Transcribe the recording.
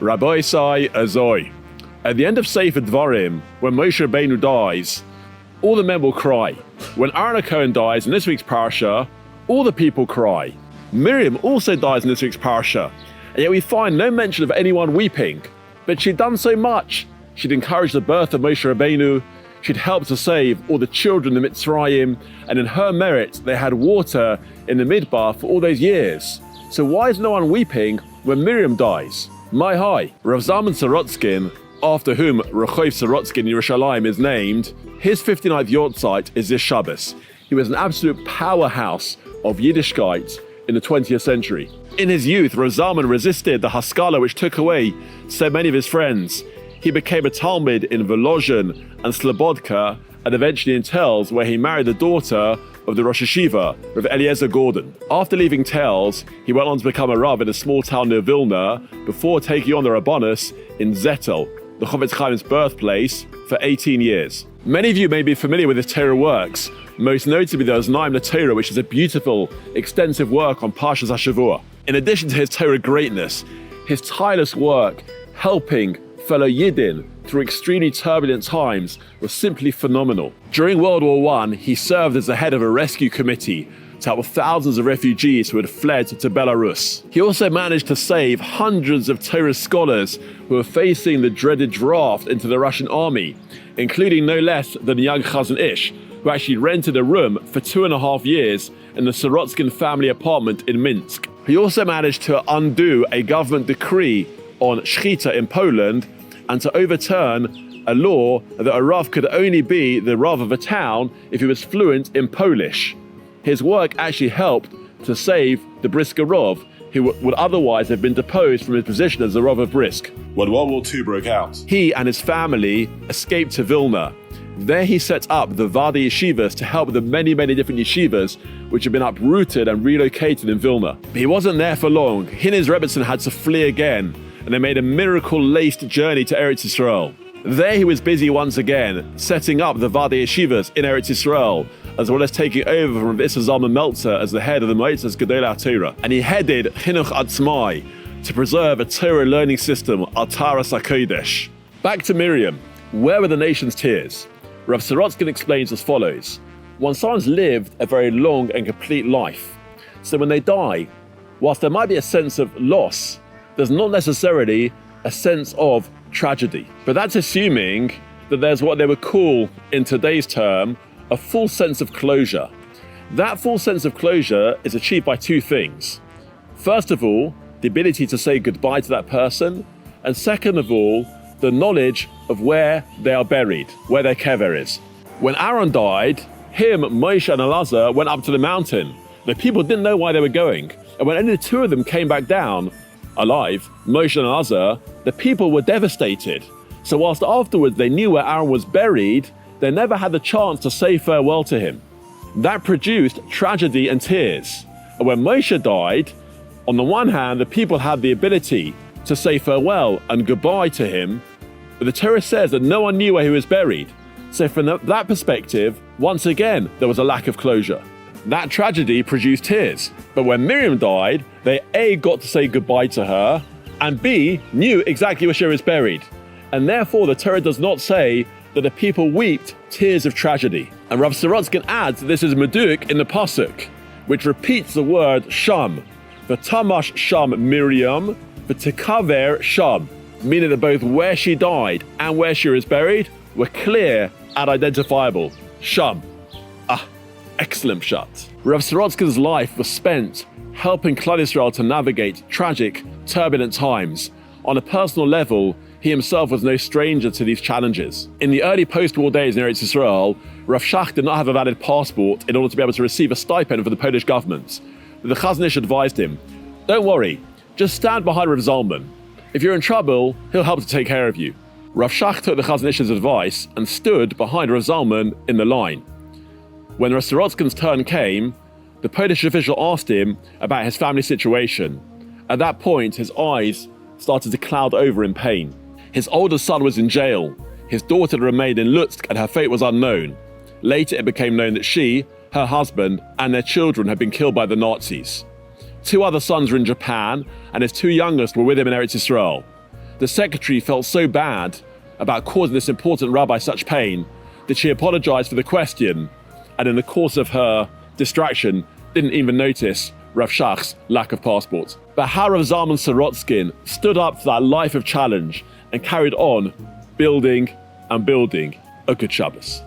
Rabbi Sai Azoi. At the end of Sefer Dvarim, when Moshe Rabbeinu dies, all the men will cry. When Aaron Cohen dies in this week's Parsha, all the people cry. Miriam also dies in this week's Parsha, and yet we find no mention of anyone weeping. But she'd done so much. She'd encouraged the birth of Moshe Rabbeinu, she'd helped to save all the children in Mitzrayim, and in her merit they had water in the Midbar for all those years. So why is no one weeping when Miriam dies? My hi, Rav Zalman Sorotzkin, after whom Rechov Sorotzkin Yerushalayim is named, his 59th Yortzeit is this Shabbos. He was an absolute powerhouse of Yiddishkeit in the 20th century. In his youth, Rav Zalman resisted the Haskalah which took away so many of his friends. He became a Talmud in Volozhin and Slobodka, and eventually in Telz, where he married the daughter of the Rosh Yeshiva, Rav Eliezer Gordon. After leaving Telz, he went on to become a Rav in a small town near Vilna, before taking on the Rabbanus in Zettel, the Chofetz Chaim's birthplace, for 18 years. Many of you may be familiar with his Torah works, most notably the Oznaim Torah, which is a beautiful, extensive work on Parshas HaShavua. In addition to his Torah greatness, his tireless work helping fellow Yidden through extremely turbulent times was simply phenomenal. During World War I, he served as the head of a rescue committee to help thousands of refugees who had fled to Belarus. He also managed to save hundreds of Torah scholars who were facing the dreaded draft into the Russian army, including no less than the young Chazon Ish, who actually rented a room for 2.5 years in the Sorotzkin family apartment in Minsk. He also managed to undo a government decree on Shechita in Poland and to overturn a law that a Rav could only be the Rav of a town if he was fluent in Polish. His work actually helped to save the Brisker Rav, who would otherwise have been deposed from his position as the Rav of Brisk. When World War II broke out, he and his family escaped to Vilna. There he set up the Vada Yeshivas to help the many, many different yeshivas which had been uprooted and relocated in Vilna. But he wasn't there for long. He and his Rebbetzin had to flee again, and they made a miracle-laced journey to Eretz Yisrael. There he was busy once again, setting up the Vada Yeshivas in Eretz Yisrael, as well as taking over from Rabbi Zalman Meltzer as the head of the Moetzas Gedolei HaTorah. And he headed Chinuch Atzmai to preserve a Torah learning system, Ataras HaKodesh. Back to Miriam. Where were the nation's tears? Rav Sorotzkin explains as follows. When someone's lived a very long and complete life, so when they die, whilst there might be a sense of loss, there's not necessarily a sense of tragedy. But that's assuming that there's what they would call, in today's term, a full sense of closure. That full sense of closure is achieved by two things. First of all, the ability to say goodbye to that person, and second of all, the knowledge of where they are buried, where their kever is. When Aaron died, him, Moshe and Elazar went up to the mountain. The people didn't know why they were going. And when only the two of them came back down, alive, Moshe and Elazar, the people were devastated. So whilst afterwards they knew where Aaron was buried, they never had the chance to say farewell to him. That produced tragedy and tears. And when Moshe died, on the one hand, the people had the ability to say farewell and goodbye to him, but the Torah says that no one knew where he was buried. So from that perspective, once again, there was a lack of closure. That tragedy produced tears. But when Miriam died, they A, got to say goodbye to her, and B, knew exactly where she was buried. And therefore, the Torah does not say that the people wept tears of tragedy. And Rav Sorotzkin adds that this is Meduk in the Pasuk, which repeats the word Sham. V'tamash Sham Miriam, v'tikaver Sham, meaning that both where she died and where she was buried were clear and identifiable. Sham. Excellent shot. Rav Sorotzkin's life was spent helping Klal Yisrael to navigate tragic, turbulent times. On a personal level, he himself was no stranger to these challenges. In the early post-war days in Eretz Yisrael, Rav Shach did not have a valid passport in order to be able to receive a stipend from the Polish government. The Chazon Ish advised him, don't worry, just stand behind Rav Zalman. If you're in trouble, he'll help to take care of you. Rav Shach took the Chazon Ish's advice and stood behind Rav Zalman in the line. When Rav Sorotzkin's turn came, the Polish official asked him about his family situation. At that point, his eyes started to cloud over in pain. His older son was in jail. His daughter remained in Lutsk and her fate was unknown. Later, it became known that she, her husband, and their children had been killed by the Nazis. 2 other sons were in Japan, and his 2 youngest were with him in Eretz Yisrael. The secretary felt so bad about causing this important rabbi such pain that she apologized for the question, and in the course of her distraction, didn't even notice Rav Shach's lack of passport. But how Rav Zalman Sorotzkin stood up for that life of challenge and carried on building and building a good Shabbos.